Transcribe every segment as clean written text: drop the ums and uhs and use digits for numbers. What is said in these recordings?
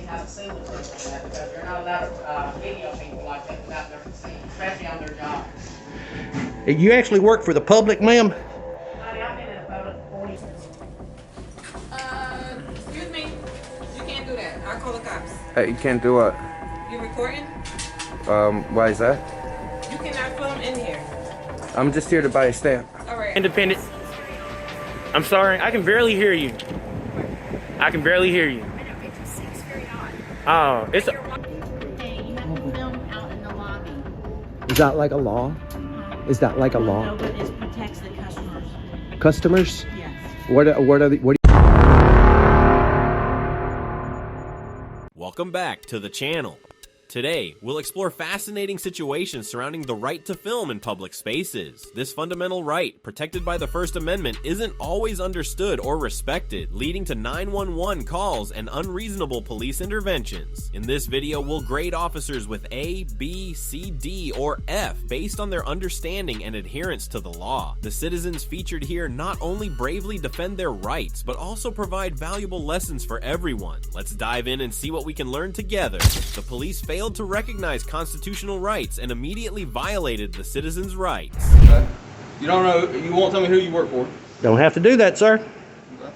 have a civil system that, because you're not allowed to video people like that without their consent, especially on their job. You actually work for the public, ma'am? Honey, I've been in the public for 40 years. Excuse me. You can't do that. I'll call the cops. Hey, you can't do what? You recording? Why is that? You cannot film in here. I'm just here to buy a stamp. All right. Independent. I'm sorry, I can barely hear you. I can barely hear you. Oh, it's a... You have to film out in the lobby. Is that like a law? Is that like a No, law? but it protects the customers. Customers? Yes. Welcome back to the channel. Today, we'll explore fascinating situations surrounding the right to film in public spaces. This fundamental right, protected by the First Amendment, isn't always understood or respected, leading to 911 calls and unreasonable police interventions. In this video, we'll grade officers with A, B, C, D, or F based on their understanding and adherence to the law. The citizens featured here not only bravely defend their rights, but also provide valuable lessons for everyone. Let's dive in and see what we can learn together. The police failed to recognize constitutional rights and immediately violated the citizens' rights. Okay. You don't know, you won't tell me who you work for. Don't have to do that, sir. Okay.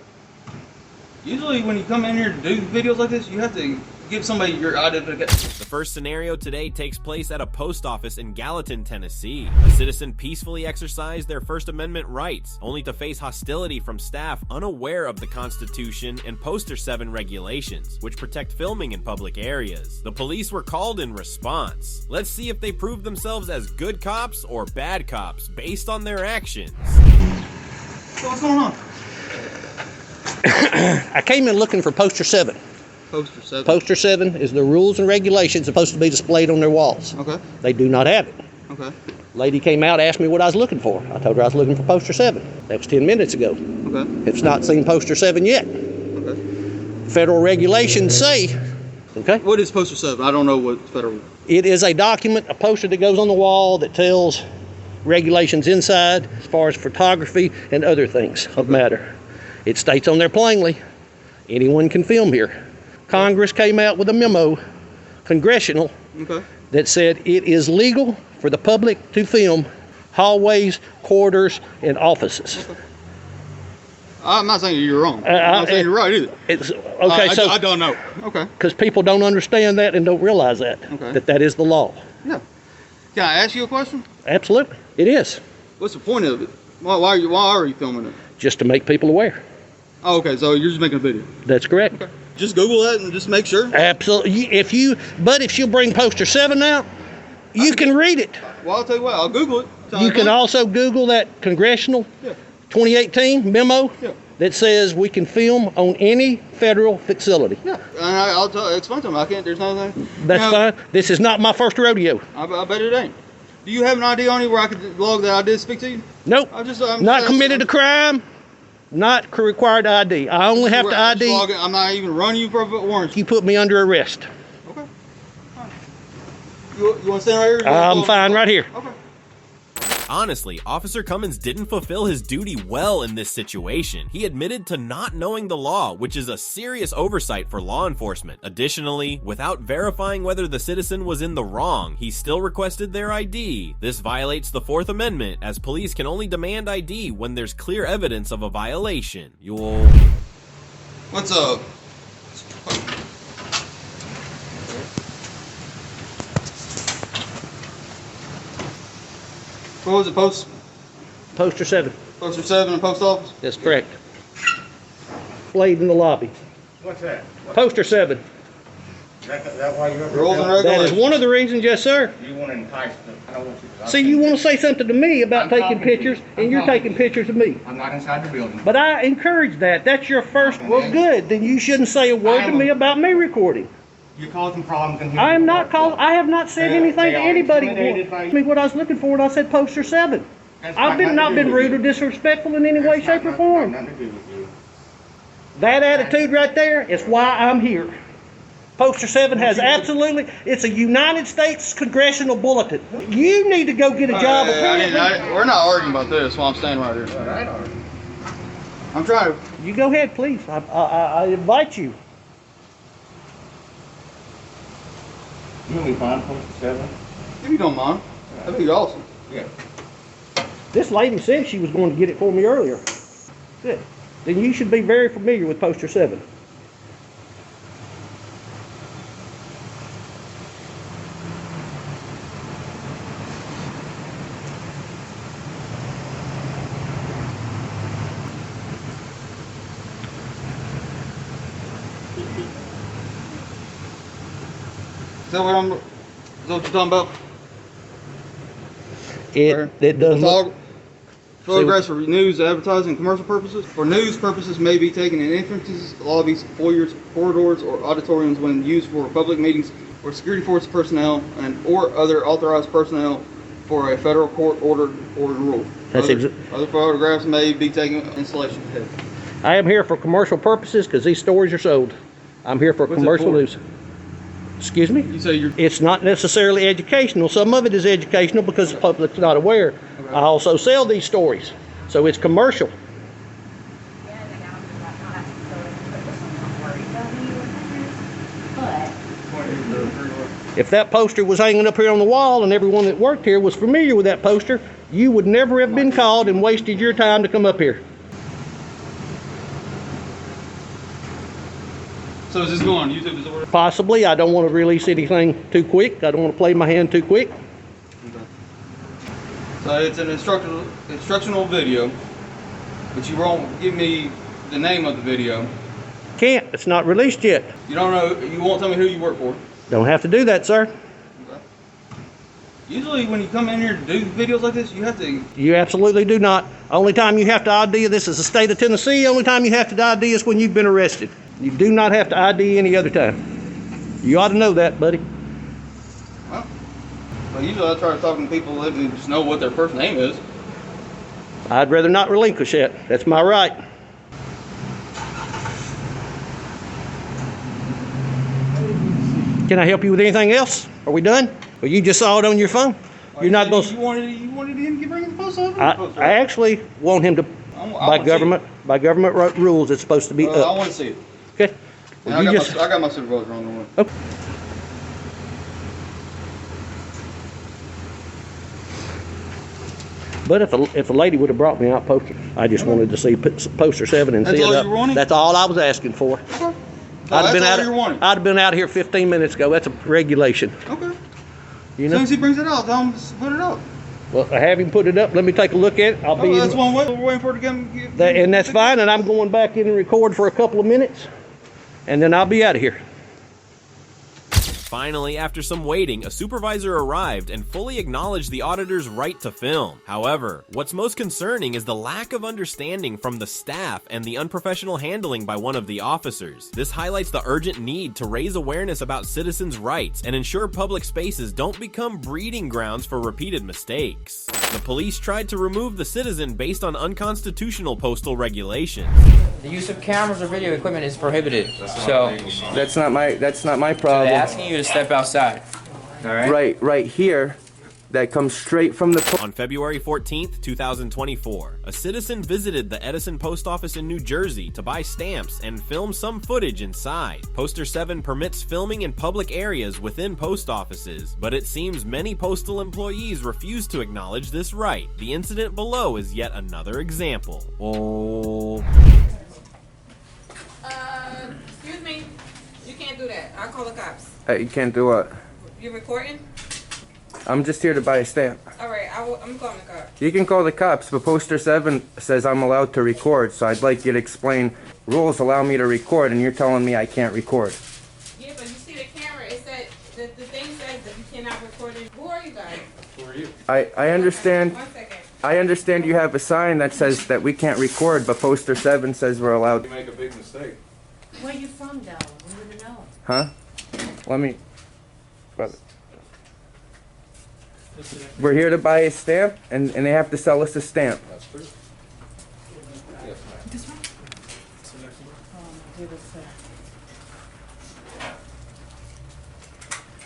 Usually when you come in here to do videos like this, you have to give somebody your identification. The first scenario today takes place at a post office in Gallatin, Tennessee. A citizen peacefully exercised their First Amendment rights, only to face hostility from staff unaware of the Constitution and Poster 7 regulations, which protect filming in public areas. The police were called in response. Let's see if they prove themselves as good cops or bad cops based on their actions. So what's going on? I came in looking for Poster 7. Poster 7. Poster 7 is the rules and regulations supposed to be displayed on their walls. Okay. They do not have it. Okay. Lady came out, asked me what I was looking for. I told her I was looking for Poster 7. That was 10 minutes ago. Okay. It's not seen Poster 7 yet. Okay. Federal regulations say, okay? What is Poster 7? I don't know what federal. It is a document, a poster that goes on the wall that tells regulations inside as far as photography and other things of matter. It states on there plainly, anyone can film here. Congress came out with a memo, congressional, Okay. that said it is legal for the public to film hallways, corridors, and offices. Okay. I'm not saying you're wrong. I'm not saying you're right either. It's okay. I don't know. Okay. because people don't understand that and don't realize that, Okay. that is the law. Yeah. Can I ask you a question? Absolutely, it is. What's the point of it? Why are you filming it? Just to make people aware. Oh, okay, so you're just making a video. That's correct. Okay. Just Google that and just make sure. Absolutely. If she'll bring Poster 7 out, you can read it. Well, I'll tell you what, I'll Google it. You can also Google that congressional 2018 memo that says we can film on any federal facility. Yeah, and I'll explain to them. I can't. There's nothing. That's fine. This is not my first rodeo. I bet it ain't. Do you have an ID on you where I could log that I did speak to you? Nope. I'm not committed a crime. Not required ID. I only have to ID. I'm not even running you for a warrant. You put me under arrest. Okay. Fine. You want to stand right here? I'm fine right here. Okay. Honestly, Officer Cummins didn't fulfill his duty well in this situation. He admitted to not knowing the law, which is a serious oversight for law enforcement. Additionally, without verifying whether the citizen was in the wrong, he still requested their ID. This violates the Fourth Amendment, as police can only demand ID when there's clear evidence of a violation. What's up? What was it, Poster 7. Poster 7 in post office? That's correct. Displayed in the lobby. What's that? Poster 7. That why you're Rules and That is regulations. one of the reasons, yes, sir. You want to entice them. I don't want you to. See, you want to say something to me about I'm taking talking to you. pictures, I'm and you're talking taking to you. pictures of me. I'm not inside the building. But I encourage that. That's your first. Well, good. Then you shouldn't say a word to me about me recording. You're causing problems in here. I am not called. I have not said anything to anybody. Asked me what I was looking for, and I said Poster 7. I've not been rude or disrespectful in any way, shape, or form. Nothing to do with you. That attitude right there is why I'm here. Poster 7 has absolutely, it's a United States Congressional Bulletin. You need to go get a job. We're not arguing about this while I'm standing right here. All right. I'm trying to. You go ahead, please. I invite you. You'll be fine, poster 7. If you don't mind, that'd be awesome. Yeah. This lady said she was going to get it for me earlier. Good. Then you should be very familiar with poster 7. Is that what you're talking about? It does look, Photographs for news, advertising, commercial purposes. For news purposes may be taken in entrances, lobbies, foyers, corridors, or auditoriums when used for public meetings or security force personnel and or other authorized personnel for a federal court order or rule. Other photographs may be taken in installation. I am here for commercial purposes because these stories are sold. I'm here for commercial news. Excuse me? You say you're... It's not necessarily educational. Some of it is educational because the public's not aware. Okay. I also sell these stories. So it's commercial. If that poster was hanging up here on the wall and everyone that worked here was familiar with that poster, you would never have been called and wasted your time to come up here. So is this going on YouTube? Is it what? Possibly. I don't want to release anything too quick. I don't want to play my hand too quick. Okay. So it's an instructional video, but you won't give me the name of the video. Can't. It's not released yet. You don't know. You won't tell me who you work for. Don't have to do that, sir. Okay. Usually when you come in here to do videos like this, you have to... You absolutely do not. Only time you have to ID, this is the state of Tennessee, only time you have to ID is when you've been arrested. You do not have to ID any other time. You ought to know that, buddy. Well, usually I try to talk to people that just know what their first name is. I'd rather not relinquish that. That's my right. Can I help you with anything else? Are we done? Well, you just saw it on your phone. You're not going to... You wanted him to bring the post office? I actually want him to, by government rules, it's supposed to be I up. want to see it. Okay. And Well, I got my supervisor on the way. Okay. But if a lady would have brought me out poster, I just wanted to see poster 7 and That's see it all up. you were wanting? That's all I was asking for. Okay. I'd have been out here 15 minutes ago. That's a regulation. Okay. You As know. soon as he brings it out, tell him to put it up. Well, I have him put it up. Let me take a look at it. I'll be. That's one way. We're waiting for it to come. And that's fine. And I'm going back in and record for a couple of minutes, and then I'll be out of here. Finally, after some waiting, a supervisor arrived and fully acknowledged the auditor's right to film. However, what's most concerning is the lack of understanding from the staff and the unprofessional handling by one of the officers. This highlights the urgent need to raise awareness about citizens' rights and ensure public spaces don't become breeding grounds for repeated mistakes. The police tried to remove the citizen based on unconstitutional postal regulations. The use of cameras or video equipment is prohibited. So That's not my they're problem. asking you to step outside. All right. Right here, that comes straight from the... On February 14th, 2024, a citizen visited the Edison Post Office in New Jersey to buy stamps and film some footage inside. Poster 7 permits filming in public areas within post offices, but it seems many postal employees refuse to acknowledge this right. The incident below is yet another example. Oh. Excuse me. You can't do that. I'll call the cops. You can't do what? You recording? I'm just here to buy a stamp. All right. I'm calling the cops. You can call the cops, but poster 7 says I'm allowed to record, so I'd like you to explain. Rules allow me to record, and you're telling me I can't record. Yeah, but you see the camera. It said the thing says that you cannot record it. Who are you guys? Who are you? I understand. 1 second. I understand you have a sign that says that we can't record, but poster 7 says we're allowed. You make a big mistake. Where you from, though? We wouldn't know. Huh? Let me. Brother. We're here to buy a stamp, and they have to sell us a stamp. That's true. Yes, ma'am.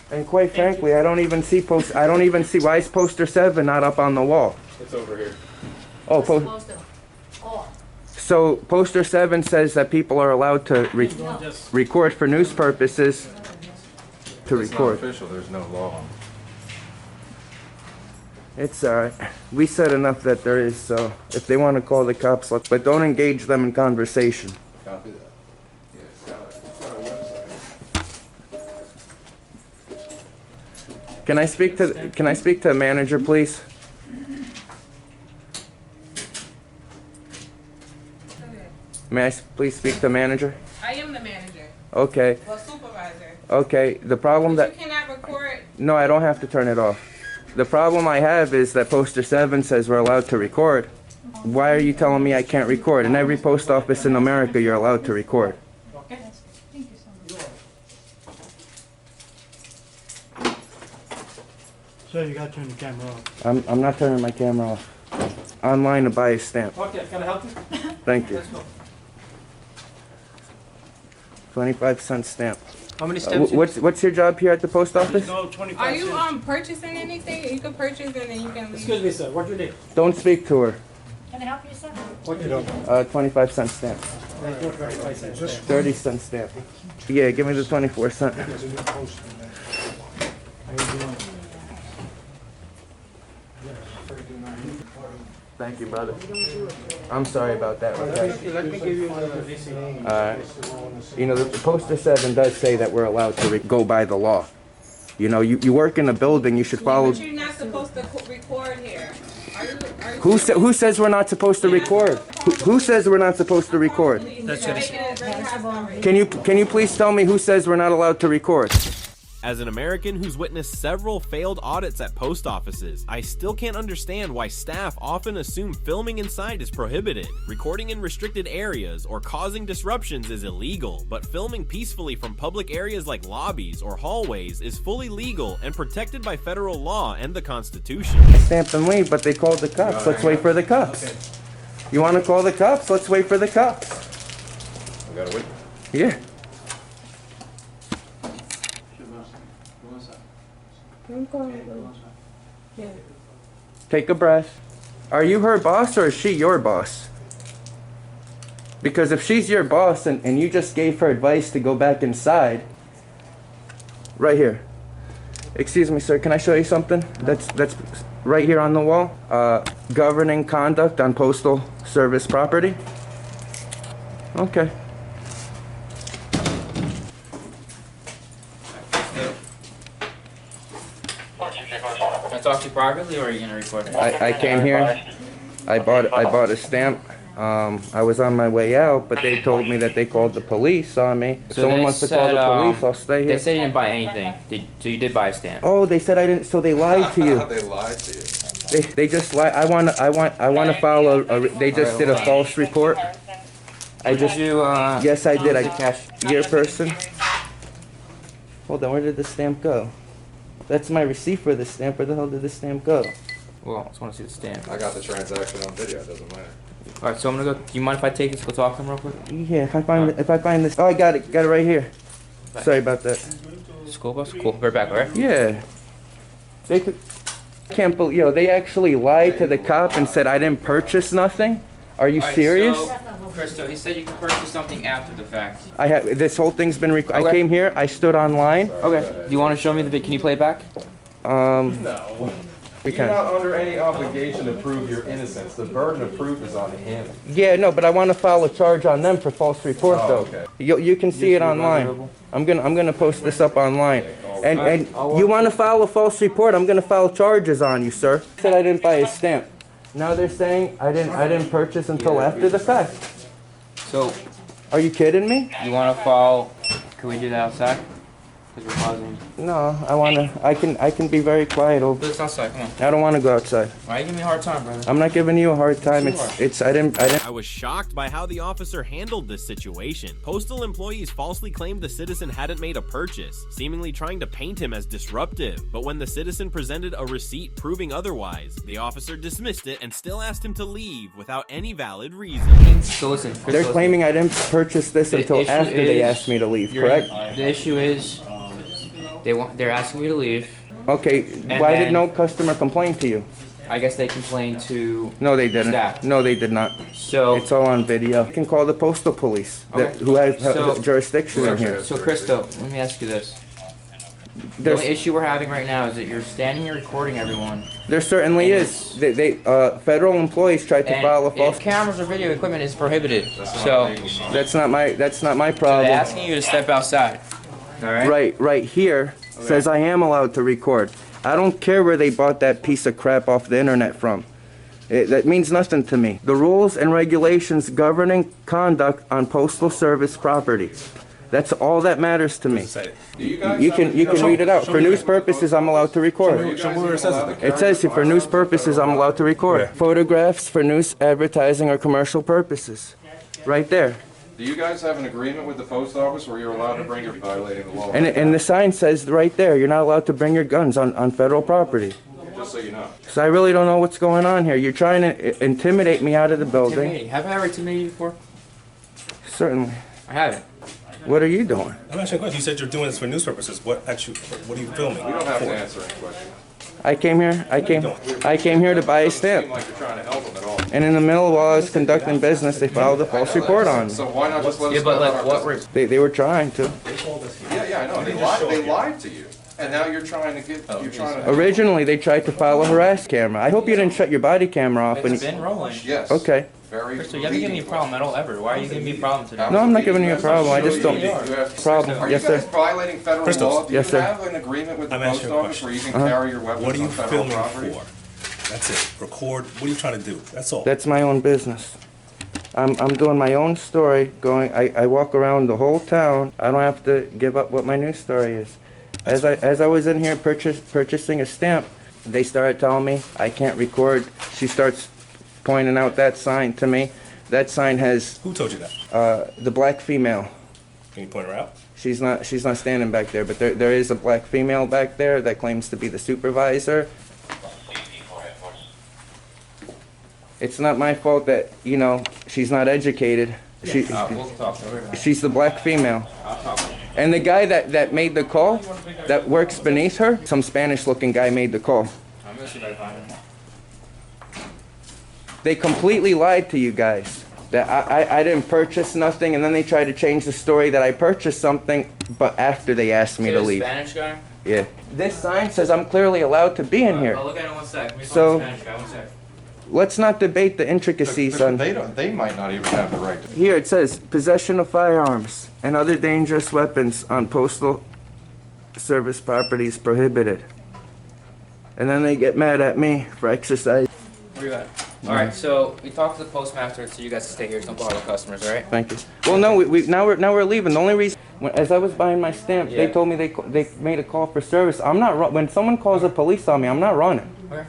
And quite frankly, I don't even see why is poster 7 not up on the wall? It's over here. Oh, Supposed to. Oh, so poster 7 says that people are allowed to record for news purposes. to It's not record. official, there's no law. It's alright. We said enough that there is, so if they want to call the cops, but don't engage them in conversation. Copy that. Yeah, it's got a website. Can I speak to a manager, please? May I please speak to a manager? I am the manager, Okay, well supervisor. okay. The problem But that, you cannot record. no, I don't have to turn it off. The problem I have is that poster 7 says we're allowed to record. Why are you telling me I can't record? In every post office in America, you're allowed to record. So you got to turn the camera off. I'm not turning my camera off. Online to buy a stamp. Okay, can I help you? Thank you. Let's go. 25-cent stamp. How many steps? What's your job here at the post office? No, 25 Are you cents. purchasing anything? You can purchase and then you can leave. Excuse me, sir. What you need? Don't speak to her. Can I help you, sir? What you need? 25-cent stamp. 30-cent stamp. Yeah, give me the 24-cent. Thank you, brother. I'm sorry about that. Okay. Let me give you You know, the poster 7 does say that we're allowed to go by the law. You know, you work in a building, you should follow. But you're not supposed to record here. Are you Who says we're not supposed to record? Who says we're not supposed to record? That's it. Can you please tell me who says we're not allowed to record? As an American who's witnessed several failed audits at post offices, I still can't understand why staff often assume filming inside is prohibited. Recording in restricted areas or causing disruptions is illegal, but filming peacefully from public areas like lobbies or hallways is fully legal and protected by federal law and the Constitution. Stamp and leave, but they called the cops. Let's wait for the cops. You want to call the cops? Let's wait for the cops. We gotta wait. Yeah. Take a breath. Are you her boss or is she your boss? Because if she's your boss and you just gave her advice to go back inside, right here. Excuse me, sir, can I show you something? That's right here on the wall. Governing conduct on postal service property. Okay. Can I talk to you privately, or are you gonna record it? I came here. I bought a stamp. I was on my way out, but they told me that they called the police on me. If someone they wants to call said, the police, I'll stay They here. said you didn't buy anything. So you did buy a stamp. Oh, they said I didn't. So they lied to you. They lied to you. They just lied. I want to file a. They just did a false report. I just. Yes, I did. I cash. Your person. Hold on. Where did the stamp go? That's my receipt for the stamp. Where the hell did the stamp go? Well, I just want to see the stamp. I got the transaction on video, it doesn't matter. All right, so I'm gonna go. Do you mind if I take this? Go talk to him real quick. Yeah. If I find this. Oh, I got it. Got it right here. Sorry about that. School bus. Cool. We're back. All right. Yeah. They could. Can't believe. Yo, they actually lied to the cop and said I didn't purchase nothing. Are you serious? Christo, he said you can purchase something after the fact. I have. This whole thing's been. I came here. I stood online. Okay. Do you want to show me the video? Can you play it back? No. We You're can. not under any obligation to prove your innocence. The burden of proof is on him. Yeah, no, but I want to file a charge on them for false report, Oh, though. okay. You can see it online. I'm gonna post this up online. And you want to file a false report? I'm gonna file charges on you, sir. Said I didn't buy a stamp. Now they're saying I didn't purchase until after the fact. So, Are you kidding me? you want to file? Can we do that outside? Because we're pausing. No, I can be very quiet over. Do this outside. Come on. I don't want to go outside. Why you give me a hard time, brother? I'm not giving you a hard time. Yes, I didn't. I was shocked by how the officer handled this situation. Postal employees falsely claimed the citizen hadn't made a purchase, seemingly trying to paint him as disruptive. But when the citizen presented a receipt proving otherwise, the officer dismissed it and still asked him to leave without any valid reason. So listen, Chris, They're claiming I didn't purchase this The until issue after they is asked me to leave, correct? The issue is they're asking me to leave. Okay, And why did then- no customer complain to you? I guess they complained to. No, they didn't. Staff. No, they did not. So It's all on video. You can call the postal police, Okay. who has So- jurisdiction in here. So Christo, let me ask you this. The only issue we're having right now is that you're standing here recording everyone. There certainly is. Federal employees tried to file a false. Cameras or video equipment is prohibited. So that's not my So problem. they're asking you to step outside. All right. Right here says I am allowed to record. I don't care where they bought that piece of crap off the internet from. That means nothing to me. The rules and regulations governing conduct on Postal Service property. That's all that matters to me. You can read it out. For news purposes, I'm allowed to record. It says here, for news purposes, I'm allowed to record. Photographs for news, advertising, or commercial purposes. Right there. Do you guys have an agreement with the post office where you're allowed to bring your violating the law? And the sign says right there, you're not allowed to bring your guns on federal property. Just so you know. So I really don't know what's going on here. You're trying to intimidate me out of the building. Have I ever intimidated you before? Certainly. I haven't. What are you doing? I'm asking a question. You said you're doing this for news purposes. What are you filming? You don't have to answer any questions. I came here to buy a stamp. Like you're trying to help them at all. And in the middle while I was conducting business, they filed a false report on me. So why not just let us Yeah, but know like about what? They were trying to. Yeah, I know. They lied to you. And now you're trying to get, you're trying to... Originally, they tried to file a harass camera. I hope you didn't shut your body camera off. It's been rolling. Yes. Okay. Very Crystal, you haven't given me a problem at all ever. Why are you giving me a problem today? No, I'm not giving you a problem. I just don't. Problem. Are Yes, you guys sir. violating federal law? Do Yes, you sir. have an agreement with the I'm asking post you a office where you can question. carry your weapons What are you on federal filming property? for? That's it. Record. What are you trying to do? That's all. That's my own business. I'm doing my own story. I walk around the whole town. I don't have to give up what my news story is. As I was in here purchasing a stamp, they started telling me I can't record. She starts pointing out that sign to me. That sign has. Who told you that? The black female. Can you point her out? She's not standing back there, but there is a black female back there that claims to be the supervisor. It's not my fault that, she's not educated. We'll talk to her. She's the black female. I'll talk to her. And the guy that made the call, that works beneath her, some Spanish-looking guy made the call. I'm gonna see if I find her. They completely lied to you guys. That I didn't purchase nothing, and then they tried to change the story that I purchased something, but after they asked me to leave. Spanish guy? Yeah. This sign says I'm clearly allowed to be in here. I'll look at it one sec. Let me So- find the Spanish guy. One sec. Let's not debate the intricacies on. They might not even have the right to. Here it says possession of firearms and other dangerous weapons on Postal Service properties prohibited. And then they get mad at me for exercise. Where you at? All right. So we talked to the postmaster, so you guys can stay here. Don't bother customers. All right? Thank you. Well, no, now we're leaving. The only reason, as I was buying my stamp, they told me they made a call for service. I'm not when someone calls the police on me, I'm not running. Where?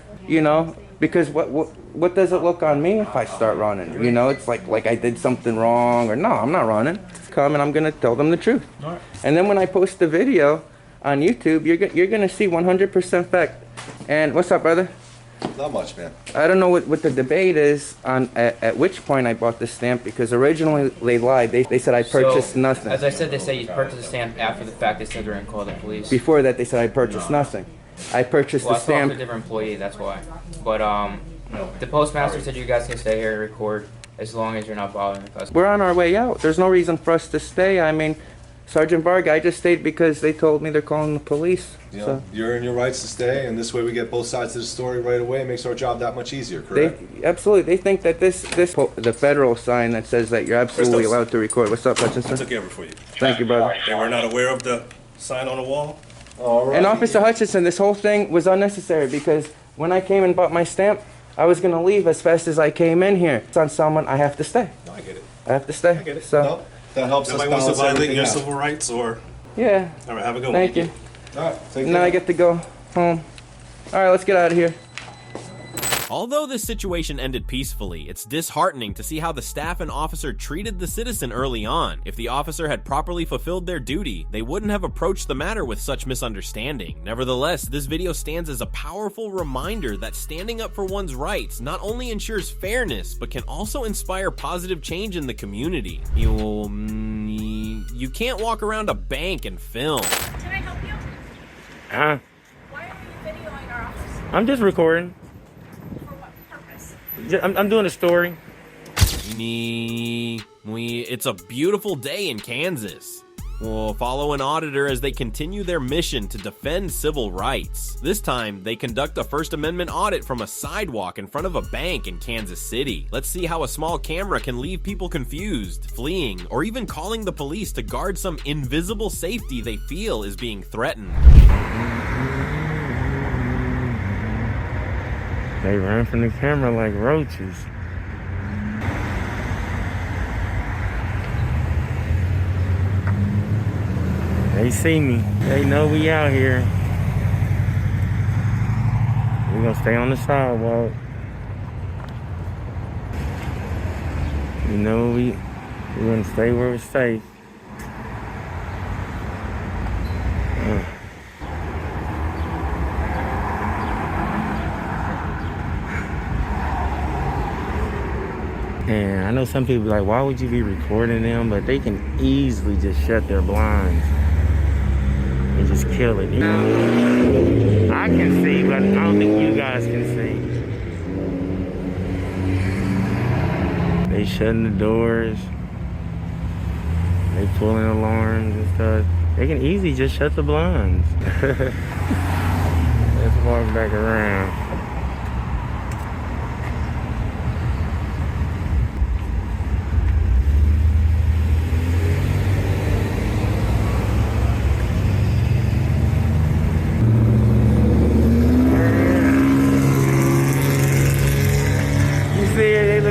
Because what does it look on me if I start running? It's like I did something wrong or no, I'm not running. Come and I'm gonna tell them the truth. All right. And then when I post the video on YouTube, you're gonna see 100% fact. And what's up, brother? Not much, man. I don't know what the debate is on at which point I bought the stamp, because originally they lied. They said I purchased nothing. As I said, they say you purchased the stamp after the fact. They said they're going to call the police. Before that, they said I purchased nothing. I purchased Well, the I talked stamp. to a different employee, that's why. But the postmaster said you guys can stay here and record as long as you're not bothering the customer. We're on our way out. There's no reason for us to stay. I mean, Sergeant Varga, I just stayed because they told me they're calling the police. So You're in your rights to stay, and this way we get both sides of the story right away. It makes our job that much easier, correct? Absolutely. They think that the federal sign that says that you're absolutely allowed to record. What's up, Hutchinson? I took care of it for you. Thank you, brother. They were not aware of the sign on the wall? All right. And Officer Hutchinson, this whole thing was unnecessary because when I came and bought my stamp, I was going to leave as fast as I came in here. It's on someone, I have to stay. No, I get it. I have to stay. I get it. So, No, that helps us Nobody wants to balance violate everything your out. civil rights or... yeah. All right, have a good one. Thank you. All right, take Now care. I get to go home. All right, let's get out of here. Although this situation ended peacefully, it's disheartening to see how the staff and officer treated the citizen early on. If the officer had properly fulfilled their duty, they wouldn't have approached the matter with such misunderstanding. Nevertheless, this video stands as a powerful reminder that standing up for one's rights not only ensures fairness, but can also inspire positive change in the community. You can't walk around a bank and film. Can I help you? Huh? Why are you videoing our office? I'm just recording. For what purpose? I'm doing a story. It's a beautiful day in Kansas. We'll follow an auditor as they continue their mission to defend civil rights. This time, they conduct a First Amendment audit from a sidewalk in front of a bank in Kansas City. Let's see how a small camera can leave people confused, fleeing, or even calling the police to guard some invisible safety they feel is being threatened. They run from the camera like roaches. They see me. They know we out here. We're gonna stay on the sidewalk. You know we're gonna stay where it's safe. And I know some people are like, why would you be recording them? But they can easily just shut their blinds and just kill it. I can see, but I don't think you guys can see. They shutting the doors. They pulling alarms and stuff. They can easily just shut the blinds. Let's walk back around.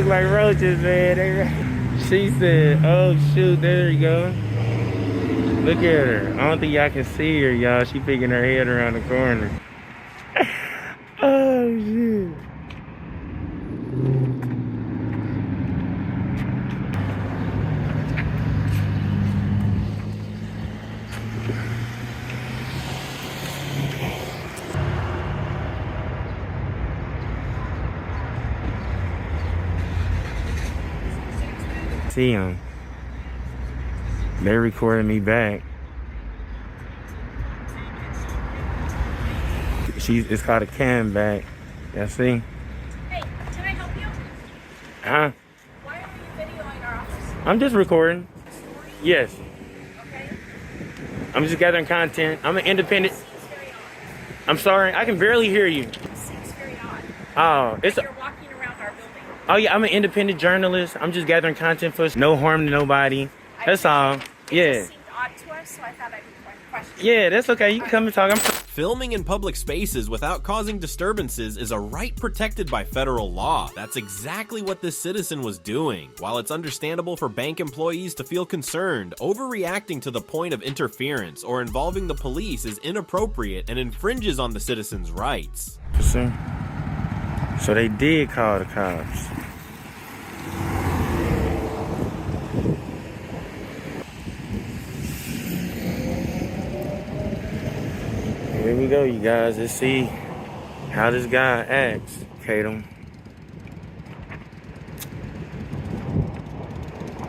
Like roaches, man. She said, oh shoot, there you go. Look at her. I don't think y'all can see her, y'all. She peeking her head around the corner. Oh shit. See them. They're recording me back. It's called a cam back. Y'all see? Hey, can I help you? Huh? Why are you videoing our office? I'm just recording. Yes. Okay. I'm just gathering content. I'm an independent. I'm sorry, I can barely hear you. It seems very odd. Oh, it's. You're walking around our building. Oh yeah, I'm an independent journalist. I'm just gathering content for no harm to nobody. That's all. Yeah. It seemed odd to us, so I thought I'd question. Yeah, that's okay. You can come and talk. Filming in public spaces without causing disturbances is a right protected by federal law. That's exactly what this citizen was doing. While it's understandable for bank employees to feel concerned, overreacting to the point of interference or involving the police is inappropriate and infringes on the citizen's rights. So they did call the cops. Here we go, you guys. Let's see how this guy acts. Katum.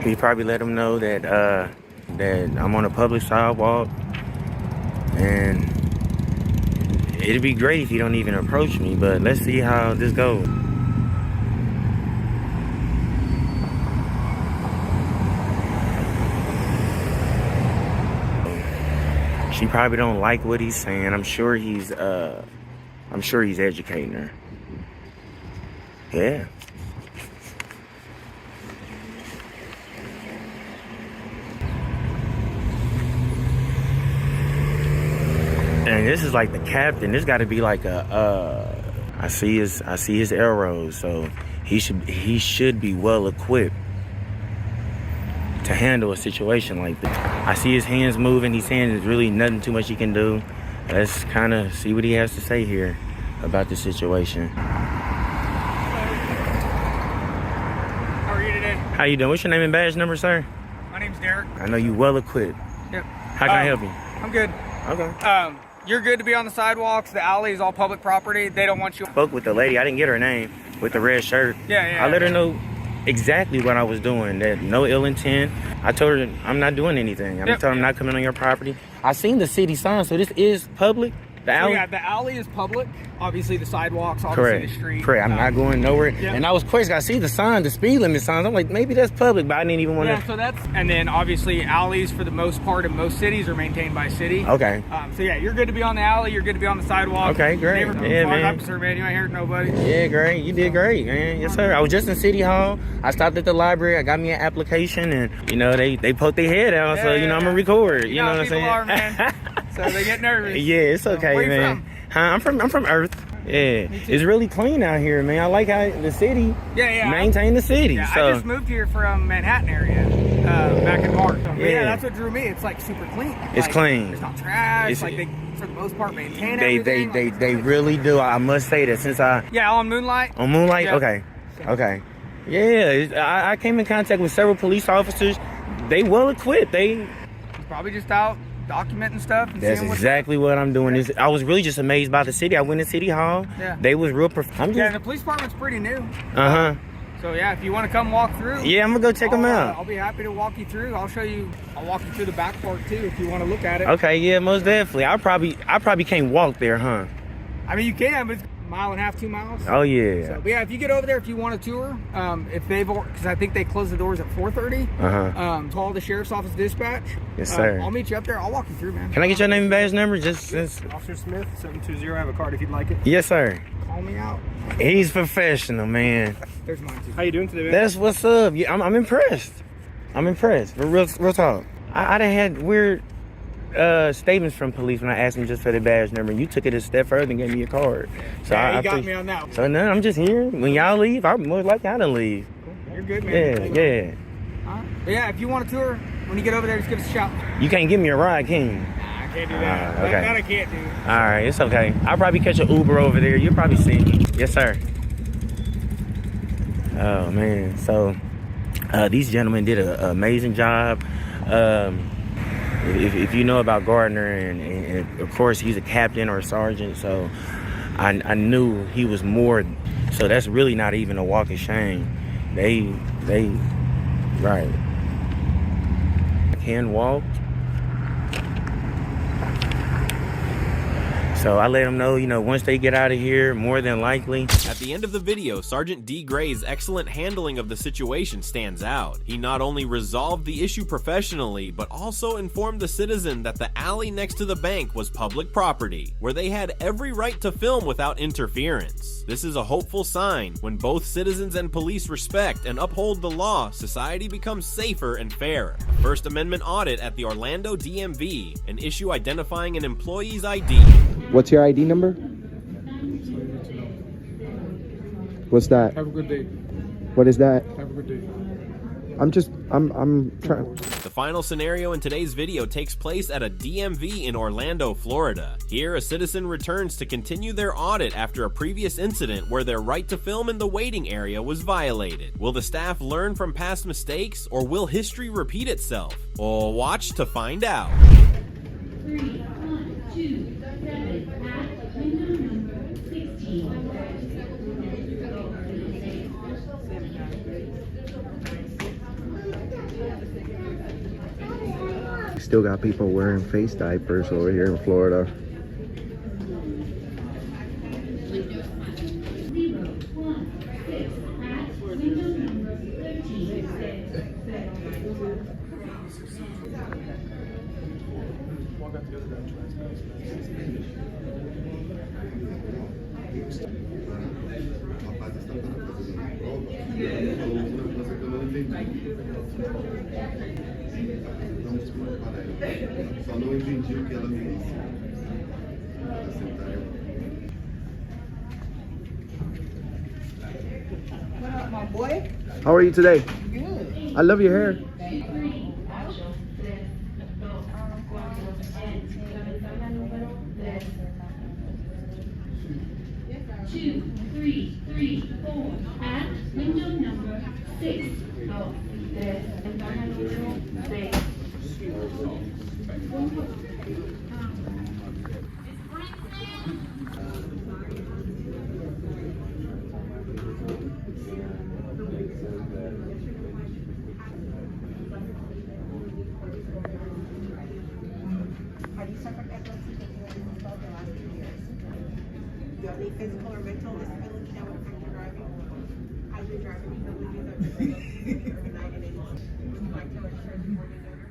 He probably let him know that that I'm on a public sidewalk, and it'd be great if you don't even approach me, but let's see how this goes. She probably don't like what he's saying. I'm sure he's educating her. Yeah. And this is like the captain. This got to be like a. I see his arrows, so he should be well equipped to handle a situation like this. I see his hands moving. He's saying there's really nothing too much he can do. Let's kind of see what he has to say here about the situation. How are you today? How you doing? What's your name and badge number, sir? My name's Derek. I know you well equipped. Yep. How can I help you? I'm good. Okay. You're good to be on the sidewalks. The alley is all public property. They don't want you. Spoke with the lady. I didn't get her name, with the red shirt. Yeah. I let her know exactly what I was doing. That no ill intent. I told her I'm not doing anything. I'm telling her I'm not coming on your property. I seen the city sign, so this is public. The alley? So yeah, the alley is public. Obviously, the sidewalks, obviously the street. Correct. I'm not going nowhere. Yeah. And I was questioning. I see the sign, the speed limit signs. I'm like, maybe that's public, but I didn't even want to. Yeah, so that's, and then obviously alleys for the most part in most cities are maintained by city. Okay. So yeah, you're good to be on the alley. You're good to be on the sidewalk. Okay, great. As far Yeah, as man. I'm concerned, man, you ain't hurt nobody. Yeah, great. You did great, man. Yes, sir. I was just in City Hall. I stopped at the library. I got me an application, and you know they poked their head out, so you know I'm gonna record. You know what I'm saying? Are, man. So they get nervous. Yeah, it's okay, Where you man. from? Huh? I'm from Earth. Yeah, it's really clean out here, man. I like how the city maintain the city. Yeah, so. I just moved here from Manhattan area back in March. So, yeah, that's what drew me. It's like super clean. It's like, clean. There's not trash. It's, like they, for the most part, maintain they everything. they really do. I must say that since I on Moonlight. On Moonlight, Yeah. okay. Yeah, I came in contact with several police officers. They well equipped. He's probably just out documenting stuff. And That's seeing exactly what I'm doing. I was really just amazed by the city. I went to City Hall. Yeah. They was real. Yeah, the police department's pretty new. Uh-huh. So yeah, if you want to come walk through. Yeah, I'm gonna go check them out. I'll be happy to walk you through. I'll walk you through the back part too if you want to look at it. Okay, yeah, most definitely. I probably can't walk there, huh? I mean, you can, but it's a mile and a half, 2 miles. Oh yeah. So, but yeah, if you get over there, if you want a tour, because I think they close the doors at 4:30. Call the sheriff's office dispatch. Yes, sir. I'll meet you up there. I'll walk you through, man. Can I get your name and badge number? Just since. Officer Smith, 720. I have a card if you'd like it. Yes, sir. Call me out. He's professional, man. There's mine too. How you doing today, man? That's what's up. Yeah, I'm impressed. I'm impressed. For real talk. I done had weird statements from police when I asked them just for the badge number. You took it a step further and gave me a card. So yeah, you got me on that one. So now I'm just here. When y'all leave, I'm more likely to leave. You're good, man. Yeah. But yeah, if you want a tour, when you get over there, just give us a shout. You can't give me a ride, can you? I can't do that. Okay. That I can't do. All right, it's okay. I'll probably catch an Uber over there. You'll probably see me. Yes, sir. Oh, man. So, these gentlemen did an amazing job. If you know about Gardner, and of course, he's a captain or a sergeant, so I knew he was more. So that's really not even a walk of shame. They right. I can walk. So I let them know, once they get out of here, more than likely. At the end of the video, Sergeant D. Gray's excellent handling of the situation stands out. He not only resolved the issue professionally, but also informed the citizen that the alley next to the bank was public property, where they had every right to film without interference. This is a hopeful sign. When both citizens and police respect and uphold the law, society becomes safer and fairer. First Amendment audit at the Orlando DMV, an issue identifying an employee's ID. What's your ID number? What's that? Have a good day. What is that? Have a good day. I'm trying. The final scenario in today's video takes place at a DMV in Orlando, Florida. Here, a citizen returns to continue their audit after a previous incident where their right to film in the waiting area was violated. Will the staff learn from past mistakes, or will history repeat itself? Well, watch to find out. 3, 1, 2, 7, at window number 16. Still got people wearing face diapers over here in Florida. 0, 1, 6, at window number 13. Só não entendi o que ela me disse. What up, my boy? How are you today? Good. I love your hair. Two, 3, 3, 4, at window number 6. Ventana número 6. you have any physical or mental disability that would affect your driving? How's your driving ability that would overnight and would you like to register as a mortgage owner?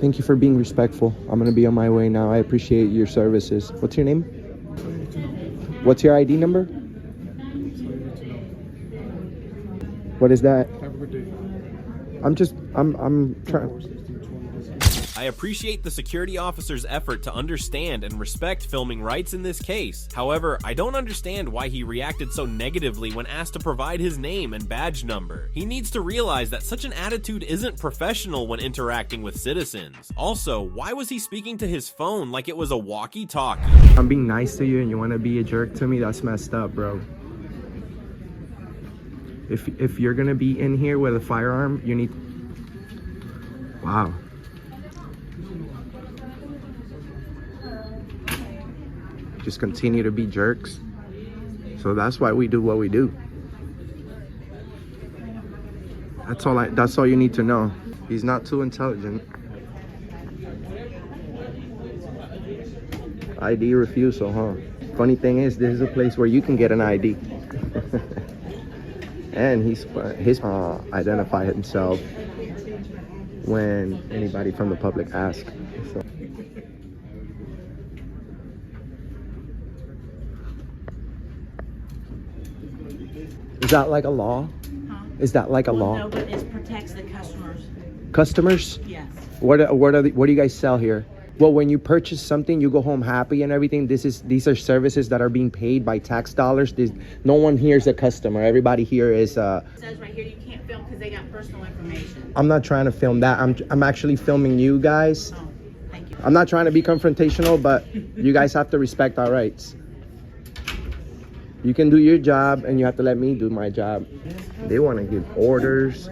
Thank you for being respectful. I'm gonna be on my way now. I appreciate your services. What's your name? What's your ID number? What is that? Have a good day. I'm trying. I appreciate the security officer's effort to understand and respect filming rights in this case. However, I don't understand why he reacted so negatively when asked to provide his name and badge number. He needs to realize that such an attitude isn't professional when interacting with citizens. Also, why was he speaking to his phone like it was a walkie-talkie? I'm being nice to you and you wanna be a jerk to me? That's messed up, bro. If you're gonna be in here with a firearm, you need... Wow. Just continue to be jerks. So that's why we do what we do. That's all you need to know. He's not too intelligent. ID refusal, huh? Funny thing is, this is a place where you can get an ID. And he's identify himself when anybody from the public asks. So. Is that like a law? Huh? Is that like a law? No, but it protects the customers. Customers? Yes. What do you guys sell here? Well, when you purchase something, you go home happy and everything. These are services that are being paid by tax dollars. No one here is a customer. Everybody here is. It says right here you can't film because they got personal information. I'm not trying to film that. I'm actually filming you guys. Oh, thank you. I'm not trying to be confrontational, but you guys have to respect our rights. You can do your job, and you have to let me do my job. They want to give orders.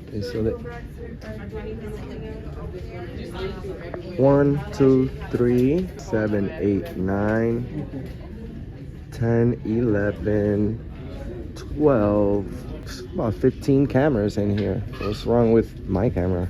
Okay, so that 1, 2, 3, 7, 8, 9, 10, 11, 12, about 15 cameras in here. What's wrong with my camera?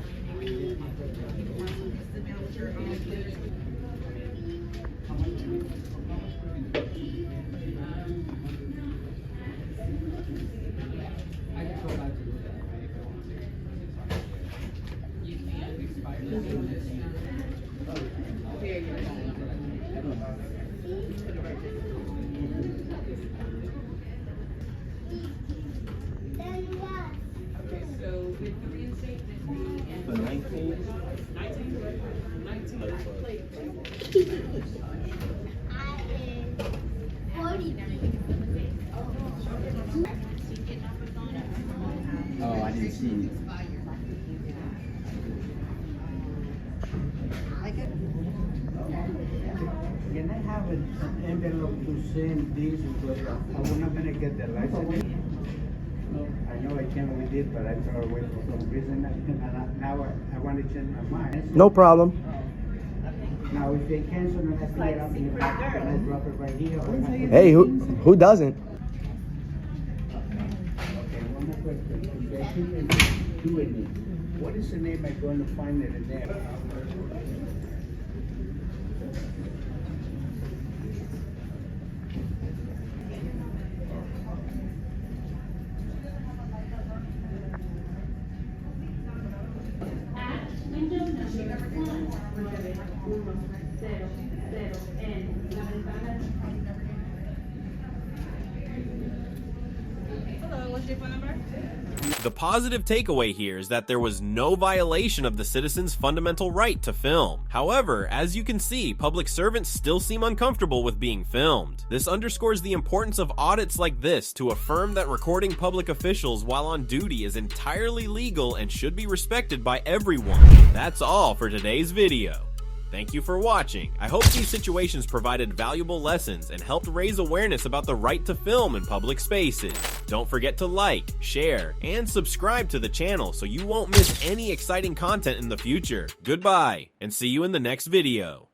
Oh, I didn't see it. Can I have an envelope to send this because I'm not gonna get the license? I know I came with it, but I threw away for some reason. Now I want to change my mind. No problem. Now if they cancel, I have to get up in the back and I drop it right here. Hey, who doesn't? Okay, one more question. If I keep doing it, what is the name I'm going to find it in there? Hello, what's what's your phone number? The positive takeaway here is that there was no violation of the citizen's fundamental right to film. However, as you can see, public servants still seem uncomfortable with being filmed. This underscores the importance of audits like this to affirm that recording public officials while on duty is entirely legal and should be respected by everyone. That's all for today's video. Thank you for watching. I hope these situations provided valuable lessons and helped raise awareness about the right to film in public spaces. Don't forget to like, share, and subscribe to the channel so you won't miss any exciting content in the future. Goodbye, and see you in the next video.